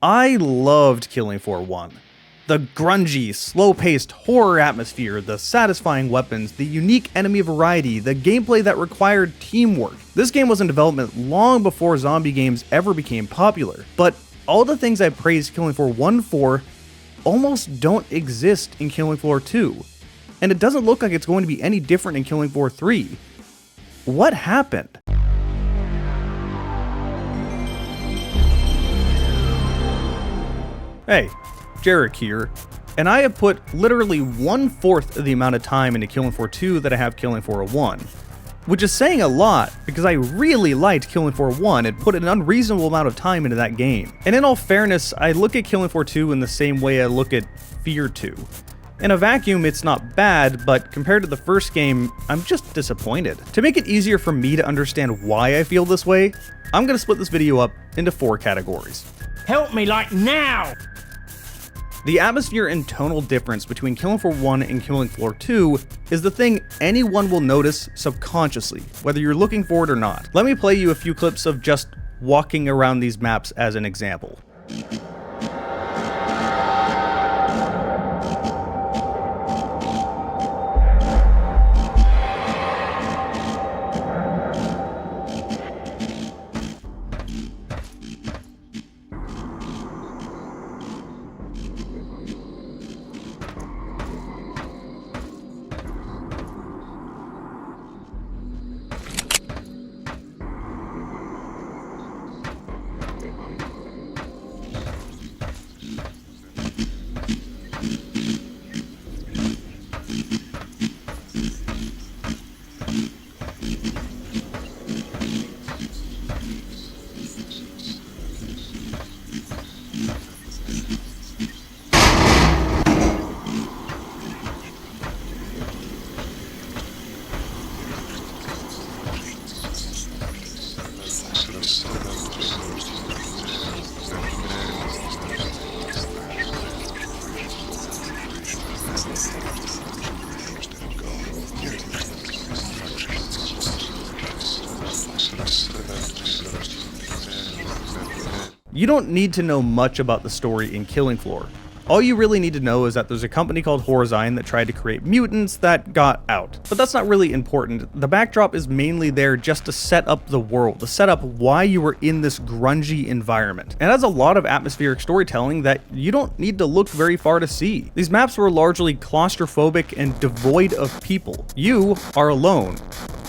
I loved Killing Floor 1. The grungy, slow-paced horror atmosphere, the satisfying weapons, the unique enemy variety, the gameplay that required teamwork. This game was in development long before zombie games ever became popular, but all the things I praised Killing Floor 1 for almost don't exist in Killing Floor 2, and it doesn't look like it's going to be any different in Killing Floor 3. What happened? Hey, Jarek here, and I have put literally 1/4 of the amount of time into Killing Floor 2 that I have Killing Floor 1, which is saying a lot because I really liked Killing Floor 1 and put an unreasonable amount of time into that game. And in all fairness, I look at Killing Floor 2 in the same way I look at Fear 2. In a vacuum, it's not bad, but compared to the first game, I'm just disappointed. To make it easier for me to understand why I feel this way, I'm going to split this video up into 4 categories. Help me, like, now! The atmosphere and tonal difference between Killing Floor 1 and Killing Floor 2 is the thing anyone will notice subconsciously, whether you're looking for it or not. Let me play you a few clips of just walking around these maps as an example. You don't need to know much about the story in Killing Floor. All you really need to know is that there's a company called Horizon that tried to create mutants that got out. But that's not really important. The backdrop is mainly there just to set up the world, to set up why you were in this grungy environment. It has a lot of atmospheric storytelling that you don't need to look very far to see. These maps were largely claustrophobic and devoid of people. You are alone,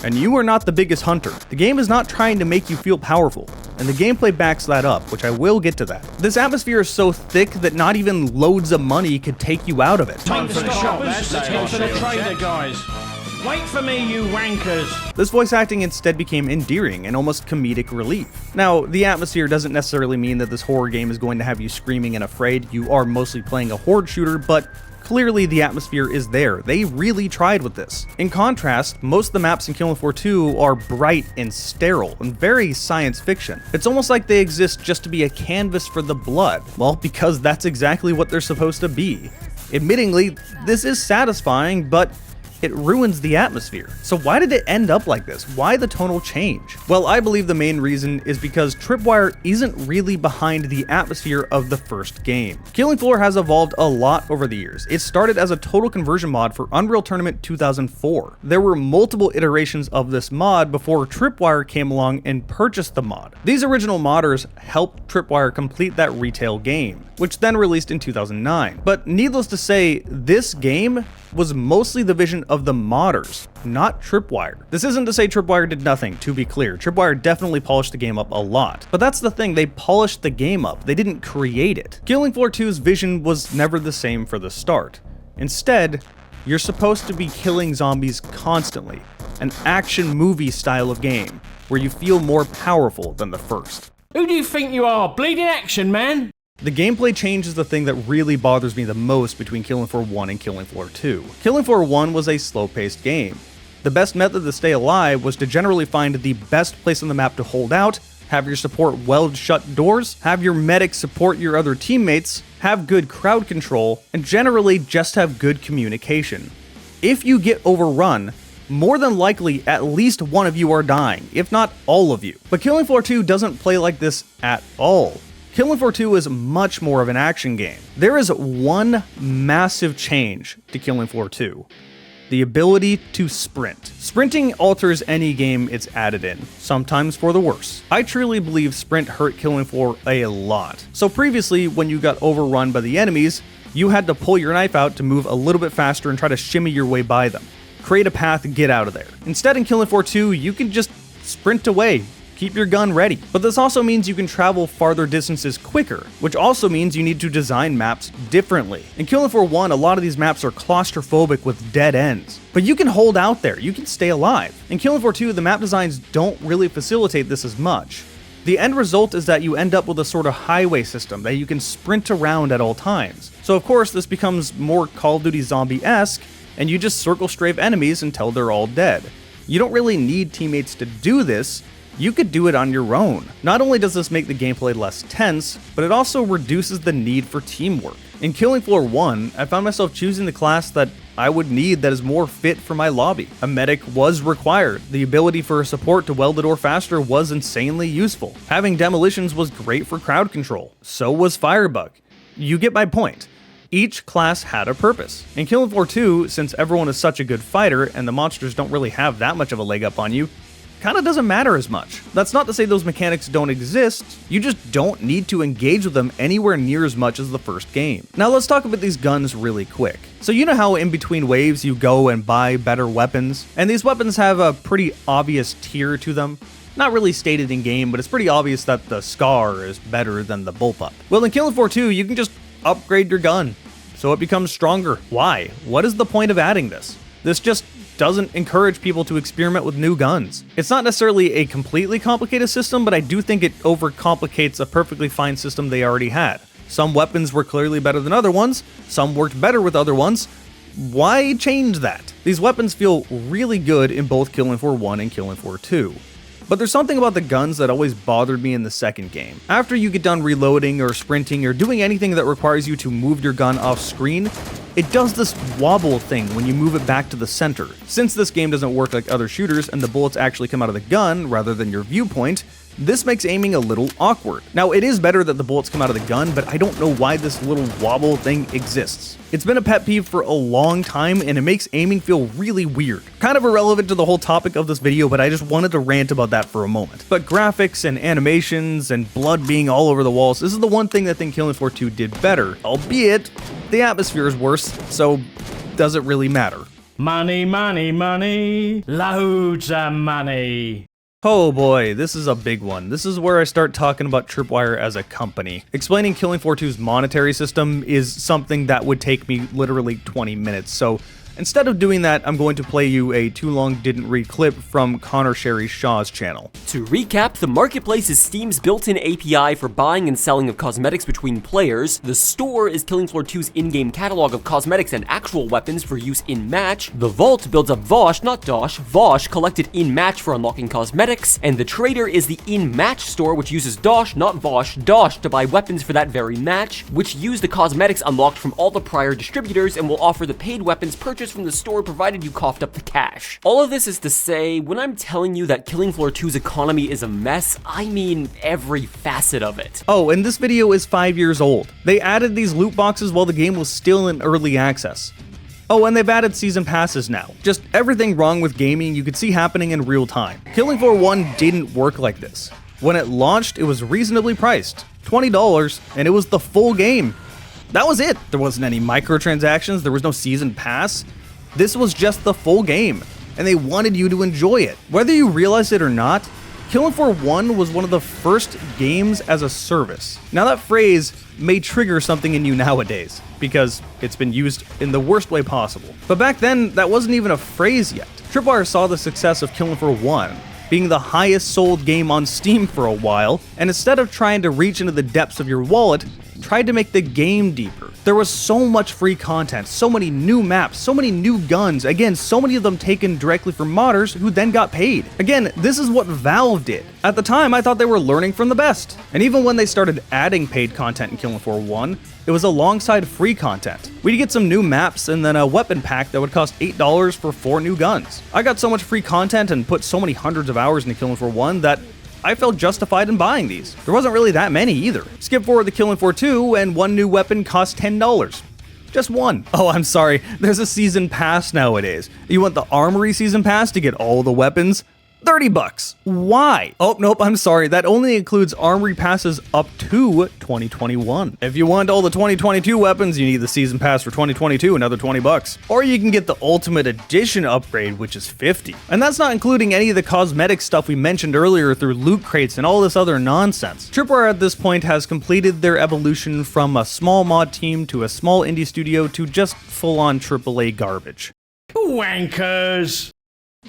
and you are not the biggest hunter. The game is not trying to make you feel powerful, and the gameplay backs that up, which I will get to that. This atmosphere is so thick that not even loads of money could take you out of it. Time for the shoppers, time for the trader, guys. Wait for me, you wankers. This voice acting instead became endearing and almost comedic relief. Now, the atmosphere doesn't necessarily mean that this horror game is going to have you screaming and afraid. You are mostly playing a horde shooter, but clearly the atmosphere is there. They really tried with this. In contrast, most of the maps in Killing Floor 2 are bright and sterile and very science fiction. It's almost like they exist just to be a canvas for the blood. Well, because that's exactly what they're supposed to be. Admittingly, this is satisfying, but it ruins the atmosphere. So why did it end up like this? Why the tonal change? Well, I believe the main reason is because Tripwire isn't really behind the atmosphere of the first game. Killing Floor has evolved a lot over the years. It started as a total conversion mod for Unreal Tournament 2004. There were multiple iterations of this mod before Tripwire came along and purchased the mod. These original modders helped Tripwire complete that retail game, which then released in 2009. But needless to say, this game was mostly the vision of the modders, not Tripwire. This isn't to say Tripwire did nothing, to be clear. Tripwire definitely polished the game up a lot. But that's the thing, they polished the game up, they didn't create it. Killing Floor 2's vision was never the same for the start. Instead, you're supposed to be killing zombies constantly, an action movie style of game, where you feel more powerful than the first. Who do you think you are, bleeding action, man? The gameplay change is the thing that really bothers me the most between Killing Floor 1 and Killing Floor 2. Killing Floor 1 was a slow-paced game. The best method to stay alive was to generally find the best place on the map to hold out, have your support weld shut doors, have your medic support your other teammates, have good crowd control, and generally just have good communication. If you get overrun, more than likely at least one of you are dying, if not all of you. But Killing Floor 2 doesn't play like this at all. Killing Floor 2 is much more of an action game. There is one massive change to Killing Floor 2. The ability to sprint. Sprinting alters any game it's added in, sometimes for the worse. I truly believe sprint hurt Killing Floor a lot. So previously, when you got overrun by the enemies, you had to pull your knife out to move a little bit faster and try to shimmy your way by them. Create a path and get out of there. Instead, in Killing Floor 2, you can just sprint away. Keep your gun ready. But this also means you can travel farther distances quicker, which also means you need to design maps differently. In Killing Floor 1, a lot of these maps are claustrophobic with dead ends. But you can hold out there, you can stay alive. In Killing Floor 2, the map designs don't really facilitate this as much. The end result is that you end up with a sort of highway system that you can sprint around at all times. So of course this becomes more Call of Duty zombie-esque, and you just circle strafe enemies until they're all dead. You don't really need teammates to do this. You could do it on your own. Not only does this make the gameplay less tense, but it also reduces the need for teamwork. In Killing Floor 1, I found myself choosing the class that I would need that is more fit for my lobby. A medic was required. The ability for a support to weld the door faster was insanely useful. Having demolitions was great for crowd control. So was Firebug. You get my point. Each class had a purpose. In Killing Floor 2, since everyone is such a good fighter and the monsters don't really have that much of a leg up on you, kinda doesn't matter as much. That's not to say those mechanics don't exist, you just don't need to engage with them anywhere near as much as the first game. Now let's talk about these guns really quick. So you know how in between waves you go and buy better weapons? And these weapons have a pretty obvious tier to them. Not really stated in game, but it's pretty obvious that the Scar is better than the Bullpup. Well, in Killing Floor 2, you can just upgrade your gun, so it becomes stronger. Why? What is the point of adding this? This just doesn't encourage people to experiment with new guns. It's not necessarily a completely complicated system, but I do think it overcomplicates a perfectly fine system they already had. Some weapons were clearly better than other ones, some worked better with other ones. Why change that? These weapons feel really good in both Killing Floor 1 and Killing Floor 2. But there's something about the guns that always bothered me in the second game. After you get done reloading or sprinting or doing anything that requires you to move your gun off screen, it does this wobble thing when you move it back to the center. Since this game doesn't work like other shooters and the bullets actually come out of the gun rather than your viewpoint, this makes aiming a little awkward. Now, it is better that the bullets come out of the gun, but I don't know why this little wobble thing exists. It's been a pet peeve for a long time, and it makes aiming feel really weird. Kind of irrelevant to the whole topic of this video, but I just wanted to rant about that for a moment. But graphics and animations and blood being all over the walls, this is the one thing that I think Killing Floor 2 did better, albeit the atmosphere is worse, so does it really matter? Money, money, money. Loads of money. Oh boy, this is a big one. This is where I start talking about Tripwire as a company. Explaining Killing Floor 2's monetary system is something that would take me literally 20 minutes, so instead of doing that, I'm going to play you a too long didn't read clip from Connor Sherry Shaw's channel. To recap, the marketplace is Steam's built-in API for buying and selling of cosmetics between players. The store is Killing Floor 2's in-game catalog of cosmetics and actual weapons for use in-match. The vault builds up Vosh, not Dosh, Vosh collected in-match for unlocking cosmetics. And the trader is the in-match store, which uses Dosh, not Vosh, Dosh to buy weapons for that very match, which use the cosmetics unlocked from all the prior distributors and will offer the paid weapons purchased from the store provided you coughed up the cash. All of this is to say, when I'm telling you that Killing Floor 2's economy is a mess, I mean every facet of it. Oh, and this video is 5 years old. They added these loot boxes while the game was still in early access. Oh, and they've added season passes now. Just everything wrong with gaming you could see happening in real time. Killing Floor 1 didn't work like this. When it launched, it was reasonably priced, $20, and it was the full game. That was it. There wasn't any microtransactions, there was no season pass. This was just the full game, and they wanted you to enjoy it. Whether you realize it or not, Killing Floor 1 was one of the first games as a service. Now that phrase may trigger something in you nowadays, because it's been used in the worst way possible. But back then, that wasn't even a phrase yet. Tripwire saw the success of Killing Floor 1, being the highest sold game on Steam for a while, and instead of trying to reach into the depths of your wallet, tried to make the game deeper. There was so much free content, so many new maps, so many new guns, again, so many of them taken directly from modders who then got paid. Again, this is what Valve did. At the time, I thought they were learning from the best. And even when they started adding paid content in Killing Floor 1, it was alongside free content. We'd get some new maps and then a weapon pack that would cost $8 for 4 new guns. I got so much free content and put so many hundreds of hours into Killing Floor 1 that I felt justified in buying these. There wasn't really that many either. Skip forward to Killing Floor 2, and one new weapon cost $10. Just one. Oh, I'm sorry, there's a season pass nowadays. You want the Armory season pass to get all the weapons? $30. Why? Oh, nope, I'm sorry. That only includes Armory passes up to 2021. If you want all the 2022 weapons, you need the season pass for 2022, another $20. Or you can get the Ultimate Edition upgrade, which is $50. And that's not including any of the cosmetic stuff we mentioned earlier through loot crates and all this other nonsense. Tripwire at this point has completed their evolution from a small mod team to a small indie studio to just full-on AAA garbage. Wankers!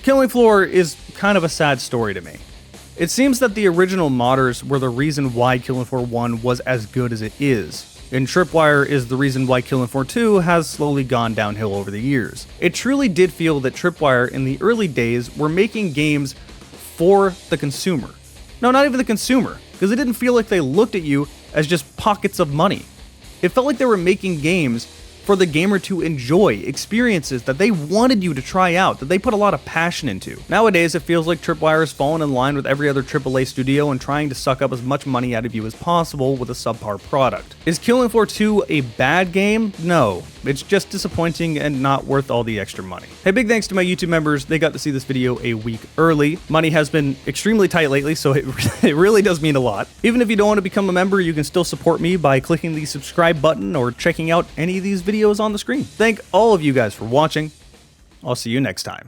Killing Floor is kind of a sad story to me. It seems that the original modders were the reason why Killing Floor 1 was as good as it is, and Tripwire is the reason why Killing Floor 2 has slowly gone downhill over the years. It truly did feel that Tripwire in the early days were making games for the consumer. No, not even the consumer, because it didn't feel like they looked at you as just pockets of money. It felt like they were making games for the gamer to enjoy, experiences that they wanted you to try out, that they put a lot of passion into. Nowadays, it feels like Tripwire has fallen in line with every other AAA studio and trying to suck up as much money out of you as possible with a subpar product. Is Killing Floor 2 a bad game? No. It's just disappointing and not worth all the extra money. Hey, big thanks to my YouTube members. They got to see this video a week early. Money has been extremely tight lately, so it really does mean a lot. Even if you don't want to become a member, you can still support me by clicking the subscribe button or checking out any of these videos on the screen. Thank all of you guys for watching. I'll see you next time.